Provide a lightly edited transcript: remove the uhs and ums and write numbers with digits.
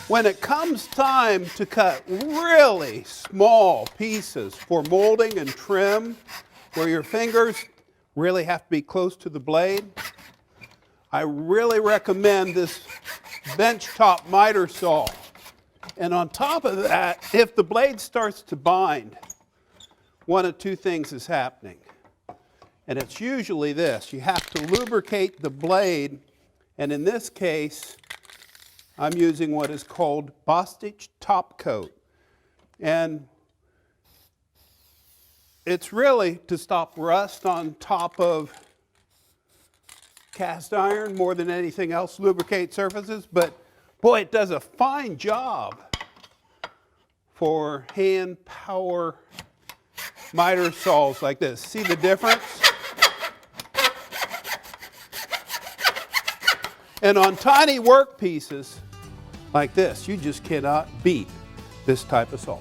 When it comes time to cut really small pieces for molding and trim, where your fingers really have to be close to the blade, I really recommend this benchtop miter saw. And on top of that, if the blade starts to bind, one of two things is happening. And it's usually this. You have to lubricate the blade, and in this case, I'm using what is called Bostitch top coat. And it's really to stop rust on top of cast iron more than anything else, lubricate surfaces, but boy, it does a fine job for hand power miter saws like this. See the difference? And on tiny work pieces like this, you just cannot beat this type of saw.